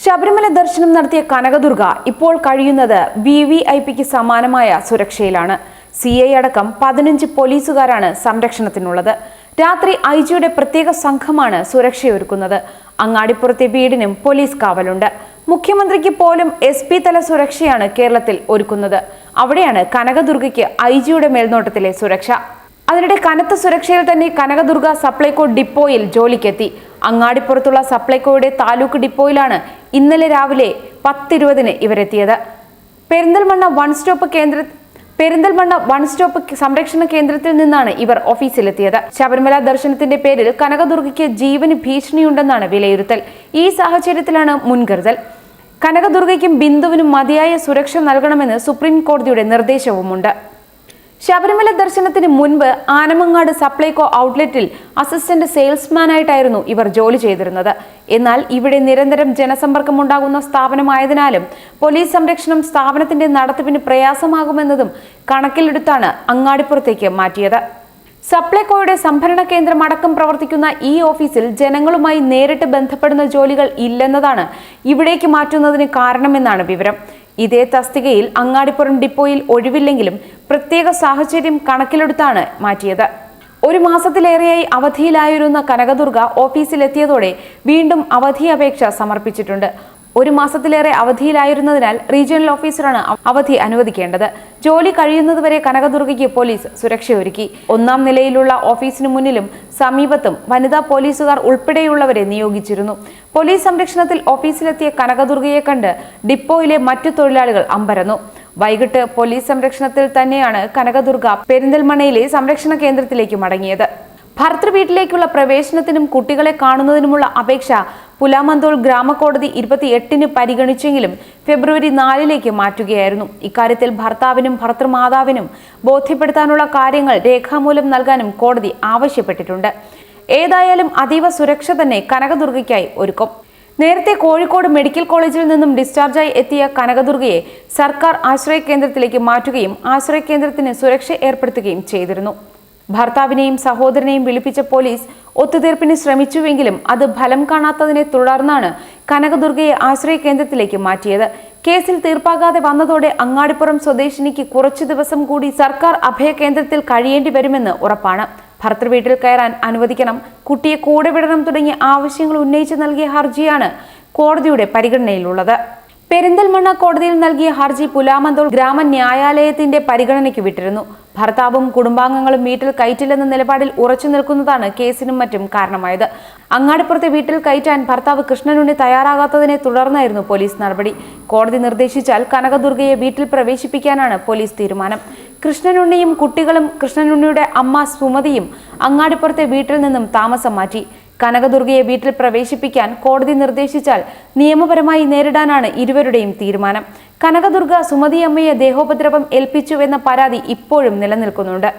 ശബരിമല ദർശനം നടത്തിയ കനകദുർഗ ഇപ്പോൾ കഴിയുന്നത് വിവിഐപിക്ക് സമാനമായ സുരക്ഷയിലാണ്. CI അടക്കം 15 പോലീസുകാരാണ് സംരക്ഷണത്തിനുള്ളത്. രാത്രി ഐജിയുടെ പ്രത്യേക സംഘമാണ് സുരക്ഷയൊരുക്കുന്നത്. അങ്ങാടിപ്പുറത്തെ വീടിനും പോലീസ് കാവലുണ്ട്. മുഖ്യമന്ത്രിക്ക് പോലും SP തല സുരക്ഷയാണ് കേരളത്തിൽ ഒരുക്കുന്നത്. അവിടെയാണ് കനകദുർഗയ്ക്ക് ഐജിയുടെ മേൽനോട്ടത്തിലെ സുരക്ഷ. അതിനിടെ കനത്ത സുരക്ഷയിൽ തന്നെ കനകദുർഗ സപ്ലൈകോ ഡിപ്പോയിൽ ജോലിക്കെത്തി. അങ്ങാടിപ്പുറത്തുള്ള സപ്ലൈകോയുടെ താലൂക്ക് ഡിപ്പോയിലാണ് ഇന്നലെ രാവിലെ 10:20 ഇവരെത്തിയത്. പെരിന്തൽമണ്ണ വൺ സ്റ്റോപ്പ് സംരക്ഷണ കേന്ദ്രത്തിൽ നിന്നാണ് ഇവർ ഓഫീസിലെത്തിയത്. ശബരിമല ദർശനത്തിന്റെ പേരിൽ കനകദുർഗയ്ക്ക് ജീവന് ഭീഷണിയുണ്ടെന്നാണ് വിലയിരുത്തൽ. ഈ സാഹചര്യത്തിലാണ് മുൻകരുതൽ. കനകദുർഗയ്ക്കും ബിന്ദുവിനും മതിയായ സുരക്ഷ നൽകണമെന്ന് സുപ്രീം കോടതിയുടെ നിർദ്ദേശവുമുണ്ട്. ശബരിമല ദർശനത്തിന് മുൻപ് ആനമങ്ങാട് സപ്ലൈകോ ഔട്ട്ലെറ്റിൽ അസിസ്റ്റന്റ് സെയിൽസ്മാനായിട്ടായിരുന്നു ഇവർ ജോലി ചെയ്തിരുന്നത്. എന്നാൽ ഇവിടെ നിരന്തരം ജനസമ്പർക്കം ഉണ്ടാകുന്ന സ്ഥാപനമായതിനാലും പോലീസ് സംരക്ഷണം സ്ഥാപനത്തിന്റെ നടത്തിപ്പിന് പ്രയാസമാകുമെന്നതും കണക്കിലെടുത്താണ് അങ്ങാടിപ്പുറത്തേക്ക് മാറ്റിയത്. സപ്ലൈകോയുടെ സംഭരണ കേന്ദ്രം അടക്കം പ്രവർത്തിക്കുന്ന ഈ ഓഫീസിൽ ജനങ്ങളുമായി നേരിട്ട് ബന്ധപ്പെടുന്ന ജോലികൾ ഇല്ലെന്നതാണ് ഇവിടേക്ക് മാറ്റുന്നതിന് കാരണമെന്നാണ് വിവരം. ഇതേ തസ്തികയിൽ അങ്ങാടിപ്പുറം ഡിപ്പോയിൽ ഒഴിവില്ലെങ്കിലും പ്രത്യേക സാഹചര്യം കണക്കിലെടുത്താണ് മാറ്റിയത്. 1 മാസത്തിലേറെയായി അവധിയിലായിരുന്ന കനകദുർഗ ഓഫീസിലെത്തിയതോടെ വീണ്ടും അവധി അപേക്ഷ സമർപ്പിച്ചിട്ടുണ്ട്. 1 മാസത്തിലേറെ അവധിയിലായിരുന്നതിനാൽ റീജിയണൽ ഓഫീസറാണ് അവധി അനുവദിക്കേണ്ടത്. ജോലി കഴിയുന്നതുവരെ കനകദുർഗയ്ക്ക് പോലീസ് സുരക്ഷയൊരുക്കി. 1-ാം നിലയിലുള്ള ഓഫീസിനു മുന്നിലും സമീപത്തും വനിതാ പോലീസുകാർ ഉൾപ്പെടെയുള്ളവരെ നിയോഗിച്ചിരുന്നു. പോലീസ് സംരക്ഷണത്തിൽ ഓഫീസിലെത്തിയ കനകദുർഗയെ കണ്ട് ഡിപ്പോയിലെ മറ്റു തൊഴിലാളികൾ അമ്പരന്നു. വൈകിട്ട് പോലീസ് സംരക്ഷണത്തിൽ തന്നെയാണ് കനകദുർഗ പെരിന്തൽമണ്ണയിലെ സംരക്ഷണ കേന്ദ്രത്തിലേക്ക് മടങ്ങിയത്. ഭർതൃ വീട്ടിലേക്കുള്ള പ്രവേശനത്തിനും കുട്ടികളെ കാണുന്നതിനുമുള്ള അപേക്ഷ പുലാമന്തോൾ ഗ്രാമകോടതി 28-ന് പരിഗണിച്ചെങ്കിലും ഫെബ്രുവരി 4-ലേക്ക് മാറ്റുകയായിരുന്നു. ഇക്കാര്യത്തിൽ ഭർത്താവിനും ഭർതൃമാതാവിനും ബോധ്യപ്പെടുത്താനുള്ള കാര്യങ്ങൾ രേഖാമൂലം നൽകാനും കോടതി ആവശ്യപ്പെട്ടിട്ടുണ്ട്. ഏതായാലും അതീവ സുരക്ഷ തന്നെ കനകദുർഗയ്ക്കായി ഒരുക്കും. നേരത്തെ കോഴിക്കോട് മെഡിക്കൽ കോളേജിൽ നിന്നും ഡിസ്ചാർജായി എത്തിയ കനകദുർഗയെ സർക്കാർ ആശ്രയ കേന്ദ്രത്തിലേക്ക് മാറ്റുകയും ആശ്രയ കേന്ദ്രത്തിന് സുരക്ഷ ഏർപ്പെടുത്തുകയും ചെയ്തിരുന്നു. ഭർത്താവിനെയും സഹോദരനെയും വിളിപ്പിച്ച പോലീസ് ഒത്തുതീർപ്പിന് ശ്രമിച്ചുവെങ്കിലും അത് ഫലം കാണാത്തതിനെ തുടർന്നാണ് കനകദുർഗയെ ആശ്രയ കേന്ദ്രത്തിലേക്ക് മാറ്റിയത്. കേസിൽ തീർപ്പാകാതെ വന്നതോടെ അങ്ങാടിപ്പുറം സ്വദേശിനിക്ക് കുറച്ചു ദിവസം കൂടി സർക്കാർ അഭയകേന്ദ്രത്തിൽ കഴിയേണ്ടി വരുമെന്ന് ഉറപ്പാണ്. ഭർതൃവീട്ടിൽ കയറാൻ അനുവദിക്കണം, കുട്ടിയെ കൂടെ വിടണം തുടങ്ങിയ ആവശ്യങ്ങൾ ഉന്നയിച്ച് നൽകിയ ഹർജിയാണ് കോടതിയുടെ പരിഗണനയിലുള്ളത്. പെരിന്തൽമണ്ണ കോടതിയിൽ നൽകിയ ഹർജി പുലാമന്തോൾ ഗ്രാമ ന്യായാലയത്തിന്റെ പരിഗണനയ്ക്ക് വിട്ടിരുന്നു. ഭർത്താവും കുടുംബാംഗങ്ങളും വീട്ടിൽ കയറ്റില്ലെന്ന നിലപാടിൽ ഉറച്ചു നിൽക്കുന്നതാണ് കേസിനും മറ്റും കാരണമായത്. അങ്ങാടിപ്പുറത്തെ വീട്ടിൽ കയറ്റാൻ ഭർത്താവ് കൃഷ്ണനുണ്ണി തയ്യാറാകാത്തതിനെ തുടർന്നായിരുന്നു പോലീസ് നടപടി. കോടതി നിർദ്ദേശിച്ചാൽ കനകദുർഗയെ വീട്ടിൽ പ്രവേശിപ്പിക്കാനാണ് പോലീസ് തീരുമാനം. കൃഷ്ണനുണ്ണിയും കുട്ടികളും കൃഷ്ണനുണ്ണിയുടെ അമ്മ സുമതിയും അങ്ങാടിപ്പുറത്തെ വീട്ടിൽ നിന്നും താമസം മാറ്റി. കനകദുർഗയെ വീട്ടിൽ പ്രവേശിപ്പിക്കാൻ കോടതി നിർദ്ദേശിച്ചാൽ നിയമപരമായി നേരിടാനാണ് ഇരുവരുടെയും തീരുമാനം. കനകദുർഗ സുമതിയമ്മയെ ദേഹോപദ്രവം ഏൽപ്പിച്ചുവെന്ന പരാതി ഇപ്പോഴും നിലനിൽക്കുന്നുണ്ട്.